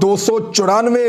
294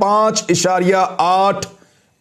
5.8